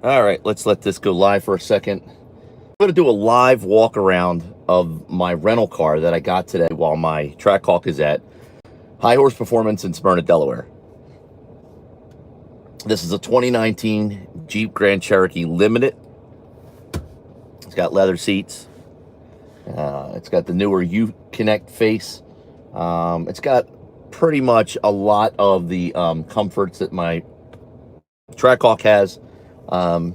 All right, let's let this go live for a second. I'm going to do a live walk around of my rental car that I got today while my Trackhawk is at High Horse Performance in Smyrna, Delaware. This is a 2019 Jeep Grand Cherokee Limited. It's got leather seats. It's got the newer U-Connect face. It's got pretty much a lot of the comforts that my Trackhawk has. And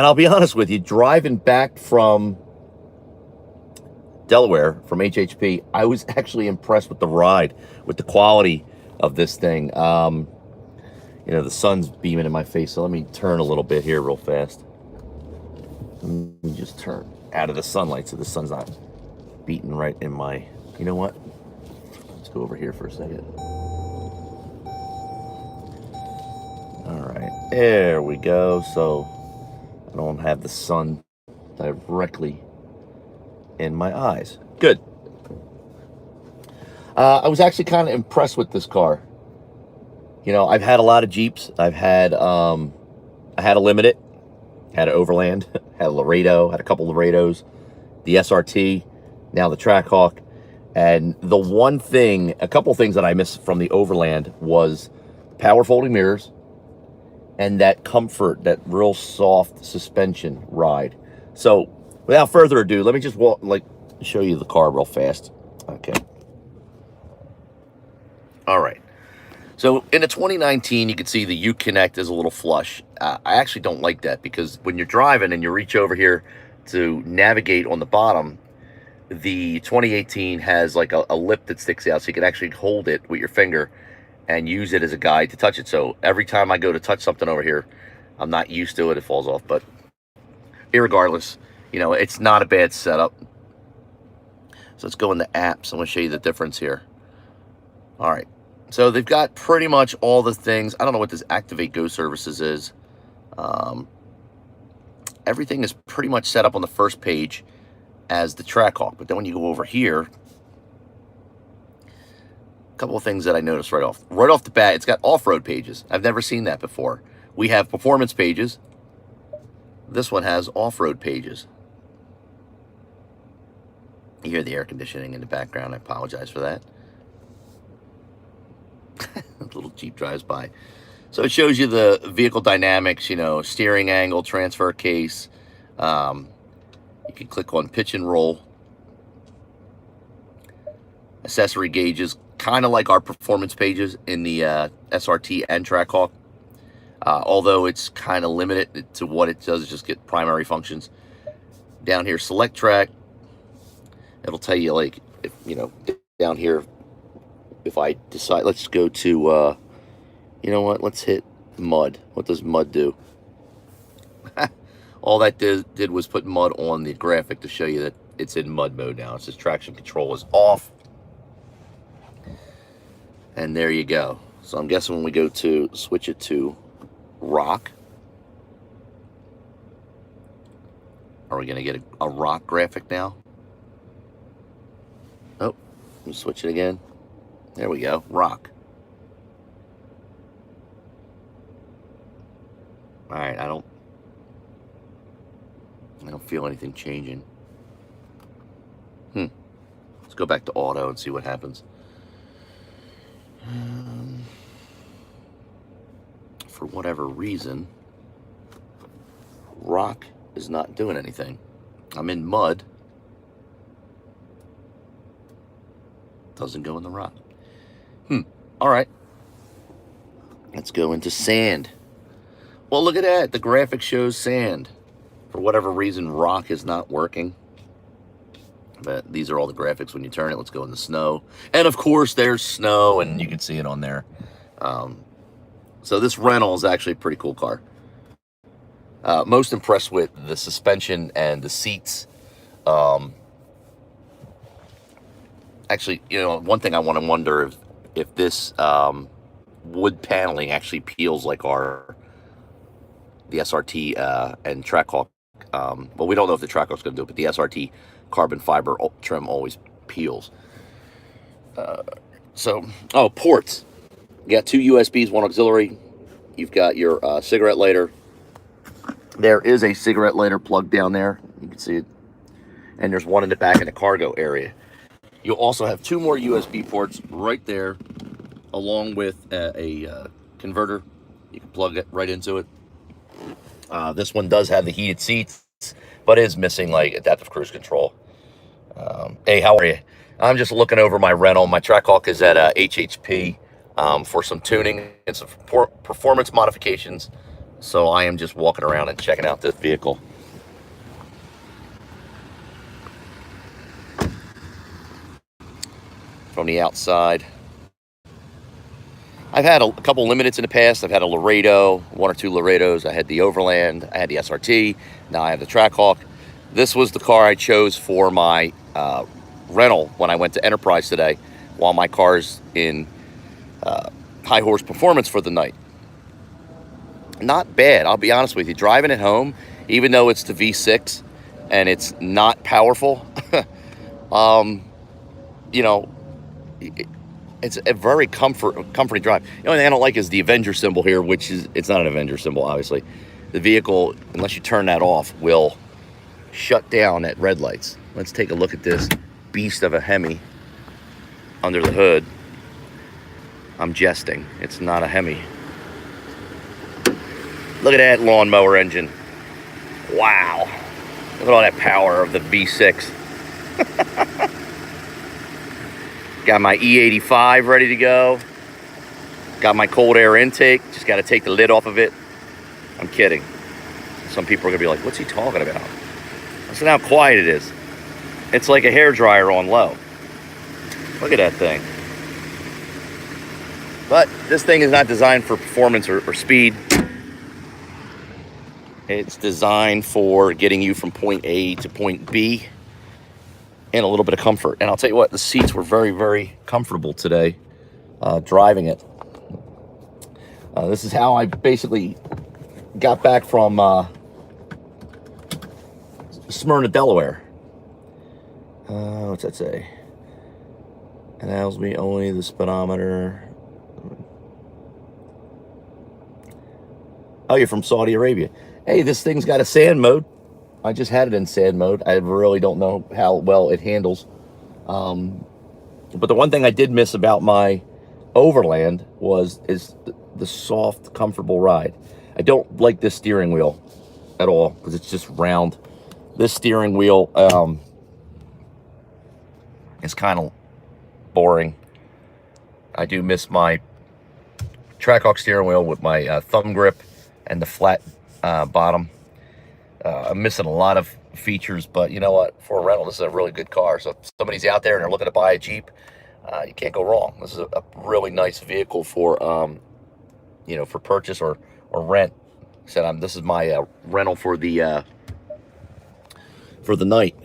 I'll be honest with you, driving back from Delaware, from HHP, I was actually impressed with the ride, with the quality of this thing. The sun's beaming in my face, so let me turn a little bit here real fast. Let me just turn out of the sunlight so the sun's not beating right in my... You know what? Let's go over here for a second. All right, there we go. So I don't have the sun directly in my eyes. Good. I was actually kind of impressed with this car. I've had a lot of Jeeps. I had a Limited, had an Overland, had a Laredo, had a couple of Laredos, the SRT, now the Trackhawk. And the one thing, a couple things that I missed from the Overland was power folding mirrors and that comfort, that real soft suspension ride. So without further ado, let me just show you the car real fast. Okay. All right. So in the 2019, you can see the U-Connect is a little flush. I actually don't like that because when you're driving and you reach over here to navigate on the bottom, the 2018 has like a lip that sticks out, so you can actually hold it with your finger and use it as a guide to touch it. So every time I go to touch something over here, I'm not used to it, it falls off. But irregardless, it's not a bad setup. So let's go into apps. I'm going to show you the difference here. All right. So they've got pretty much all the things. I don't know what this Activate Go Services is. Everything is pretty much set up on the first page as the Trackhawk. But then when you go over here, a couple of things that I noticed right off the bat, it's got off-road pages. I've never seen that before. We have performance pages. This one has off-road pages. You hear the air conditioning in the background. I apologize for that. A little Jeep drives by. So it shows you the vehicle dynamics, steering angle, transfer case. You can click on pitch and roll. Accessory gauges, kind of like our performance pages in the SRT and Trackhawk. Although it's kind of limited to what it does, just get primary functions. Down here, select track. It'll tell you, down here, if I decide, let's go to, let's hit mud. What does mud do? All that did was put mud on the graphic to show you that it's in mud mode now. It says traction control is off. And there you go. So I'm guessing when we go to switch it to rock, are we going to get a rock graphic now? Oh, let me switch it again. There we go, rock. All right, I don't feel anything changing. Let's go back to auto and see what happens. For whatever reason, rock is not doing anything. I'm in mud. Doesn't go in the rock. All right. Let's go into sand. Well, look at that. The graphic shows sand. For whatever reason, rock is not working. But these are all the graphics when you turn it. Let's go into snow. And of course, there's snow, and you can see it on there. So this rental is actually a pretty cool car. Most impressed with the suspension and the seats. Actually, one thing I want to wonder if this wood paneling actually peels like the SRT and Trackhawk. Well, we don't know if the Trackhawk's going to do it, but the SRT carbon fiber trim always peels. Ports. You got 2 USBs, 1 auxiliary. You've got your cigarette lighter. There is a cigarette lighter plug down there. You can see it. And there's one in the back in the cargo area. You'll also have 2 more USB ports right there, along with a converter. You can plug it right into it. This one does have the heated seats, but is missing like adaptive cruise control. Hey, how are you? I'm just looking over my rental. My Trackhawk is at HHP for some tuning and some performance modifications. So I am just walking around and checking out this vehicle. From the outside. I've had a couple limiteds in the past. I've had a Laredo, 1 or 2 Laredos. I had the Overland. I had the SRT. Now I have the Trackhawk. This was the car I chose for my rental when I went to Enterprise today, while my car's in high horse performance for the night. Not bad, I'll be honest with you. Driving it home, even though it's the V6 and it's not powerful, you know, it's a very comforting drive. The only thing I don't like is the Avenger symbol here, which is, it's not an Avenger symbol, obviously. The vehicle, unless you turn that off, will shut down at red lights. Let's take a look at this beast of a Hemi under the hood. I'm jesting. It's not a Hemi. Look at that lawnmower engine. Wow. Look at all that power of the V6. Got my E85 ready to go. Got my cold air intake. Just got to take the lid off of it. I'm kidding. Some people are going to be like, what's he talking about? Listen how quiet it is. It's like a hairdryer on low. Look at that thing. But this thing is not designed for performance or speed. It's designed for getting you from point A to point B and a little bit of comfort. And I'll tell you what, the seats were very, very comfortable today driving it. This is how I basically got back from Smyrna, Delaware. What's that say? It allows me only the speedometer. Oh, you're from Saudi Arabia. Hey, this thing's got a sand mode. I just had it in sand mode. I really don't know how well it handles. But the one thing I did miss about my Overland is the soft, comfortable ride. I don't like this steering wheel at all because it's just round. This steering wheel is kind of boring. I do miss my Trackhawk steering wheel with my thumb grip and the flat bottom. I'm missing a lot of features, but you know what? For a rental, this is a really good car. So if somebody's out there and they're looking to buy a Jeep, you can't go wrong. This is a really nice vehicle for, you know, for purchase or rent. I said this is my rental for the night.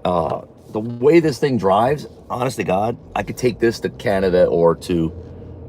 The way this thing drives, honest to God, I could take this to Canada or to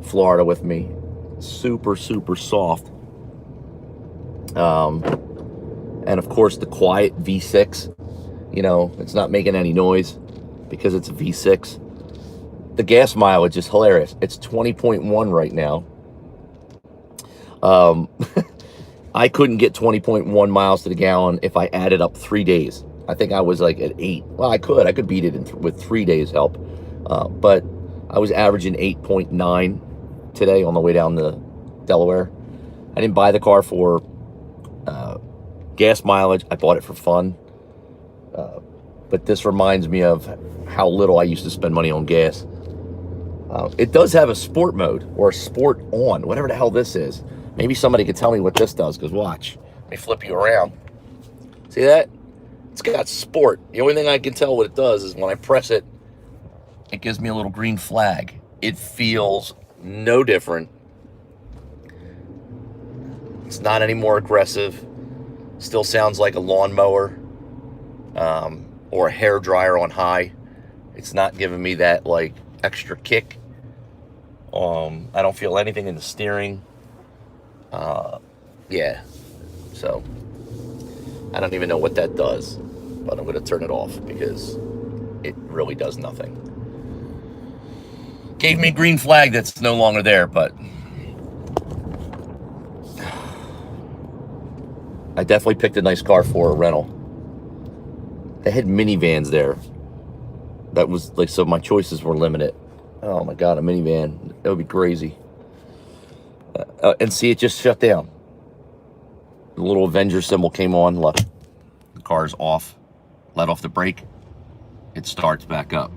Florida with me. Super, super soft. And of course the quiet V6, you know, it's not making any noise because it's a V6. The gas mileage is hilarious. It's 20.1 right now. I couldn't get 20.1 miles to the gallon if I added up 3 days. I think I was like at 8. Well, I could beat it with 3 days help. But I was averaging 8.9 today on the way down to Delaware. I didn't buy the car for gas mileage. I bought it for fun. But this reminds me of how little I used to spend money on gas. It does have a sport mode or a sport on, whatever the hell this is. Maybe somebody could tell me what this does, because watch. Let me flip you around. See that? It's got sport. The only thing I can tell what it does is when I press it, it gives me a little green flag. It feels no different. It's not any more aggressive. Still sounds like a lawnmower or a hair dryer on high. It's not giving me that like extra kick. I don't feel anything in the steering. Yeah, so I don't even know what that does, but I'm going to turn it off because it really does nothing. Gave me a green flag that's no longer there, but I definitely picked a nice car for a rental. They had minivans there. That was like, so my choices were limited. Oh my God, a minivan. That would be crazy. And see, it just shut down. The little Avenger symbol came on. Look, the car's off. Let off the brake. It starts back up.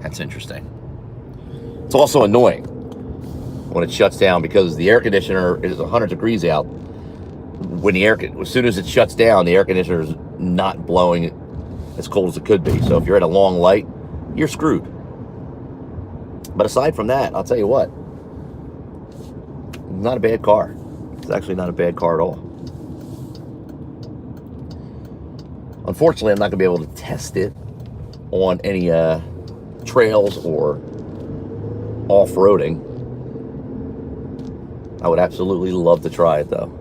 That's interesting. It's also annoying when it shuts down because the air conditioner is 100 degrees out. When the as soon as it shuts down, the air conditioner is not blowing as cold as it could be. So if you're at a long light, you're screwed. But aside from that, I'll tell you what, not a bad car. It's actually not a bad car at all. Unfortunately, I'm not going to be able to test it on any trails or off-roading. I would absolutely love to try it, though.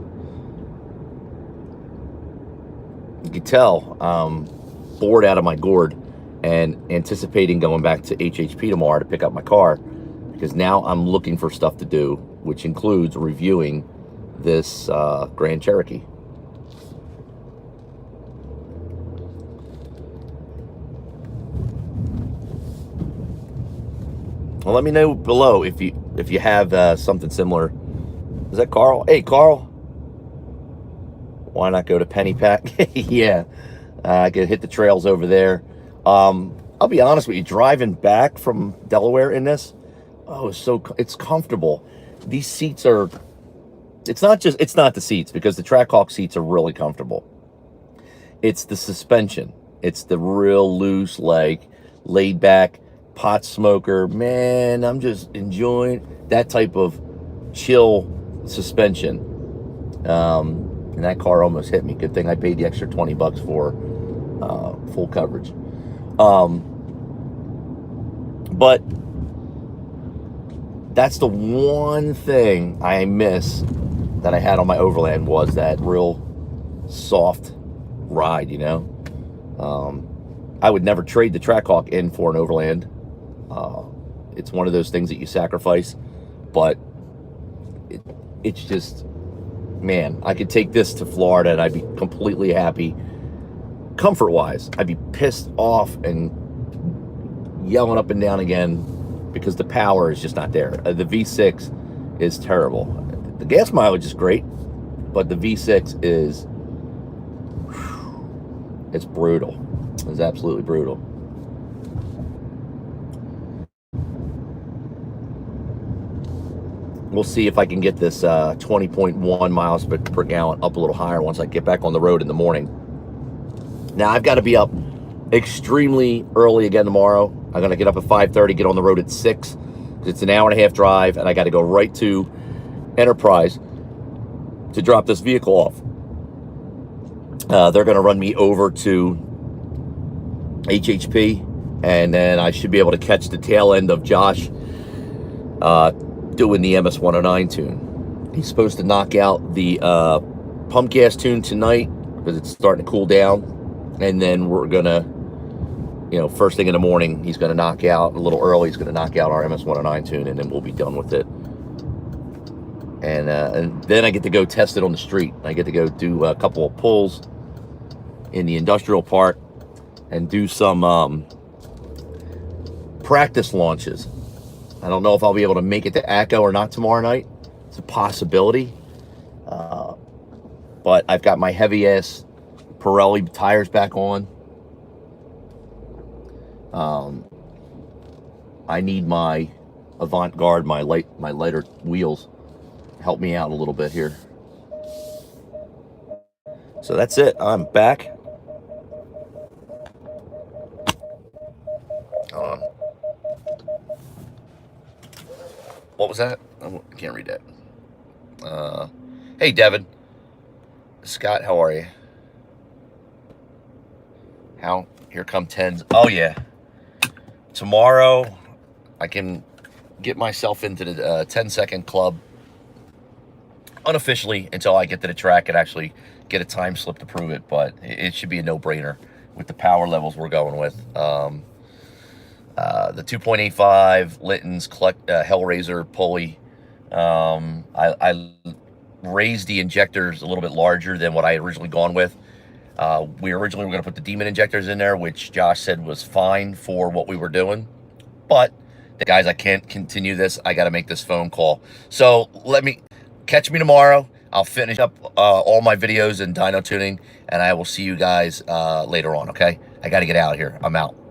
You can tell I'm bored out of my gourd and anticipating going back to HHP tomorrow to pick up my car, because now I'm looking for stuff to do, which includes reviewing this Grand Cherokee. Well, let me know below if you have something similar. Is that Carl? Hey, Carl. Why not go to Penny Pack? Yeah, I could hit the trails over there. I'll be honest with you, driving back from Delaware in this, oh, it's comfortable. These seats are, it's not the seats, because the Trackhawk seats are really comfortable. It's the suspension. It's the real loose, like, laid back pot smoker. Man, I'm just enjoying that type of chill suspension. And that car almost hit me. Good thing I paid the extra $20 for full coverage. But that's the one thing I miss that I had on my Overland, was that real soft ride, you know. I would never trade the Trackhawk in for an Overland. It's one of those things that you sacrifice, but it's just, man, I could take this to Florida and I'd be completely happy. Comfort-wise, I'd be pissed off and yelling up and down again because the power is just not there. The V6 is terrible. The gas mileage is great, but the V6 is, it's brutal. It's absolutely brutal. We'll see if I can get this 20.1 miles per gallon up a little higher once I get back on the road in the morning. Now, I've got to be up extremely early again tomorrow. I'm going to get up at 5:30, get on the road at 6. It's an hour and a half drive, and I got to go right to Enterprise to drop this vehicle off. They're going to run me over to HHP, and then I should be able to catch the tail end of Josh doing the MS-109 tune. He's supposed to knock out the pump gas tune tonight because it's starting to cool down. And then we're going to, you know, first thing in the morning, he's going to knock out, a little early, he's going to knock out our MS-109 tune, and then we'll be done with it. And then I get to go test it on the street. I get to go do a couple of pulls in the industrial park and do some practice launches. I don't know if I'll be able to make it to ACO or not tomorrow night. It's a possibility. But I've got my heavy-ass Pirelli tires back on. I need my Avant-Garde, my lighter wheels, help me out a little bit here. So that's it. I'm back. What was that? I can't read that. Hey, Devin. Scott, how are you? Here come 10s. Oh, yeah. Tomorrow, I can get myself into the 10-second club unofficially until I get to the track and actually get a time slip to prove it. But it should be a no-brainer with the power levels we're going with. The 2.85 Litton's Hellraiser pulley. I raised the injectors a little bit larger than what I had originally gone with. We originally were going to put the Demon injectors in there, which Josh said was fine for what we were doing. But, guys, I can't continue this. I got to make this phone call. So catch me tomorrow. I'll finish up all my videos in dyno tuning, and I will see you guys later on, okay? I got to get out of here. I'm out.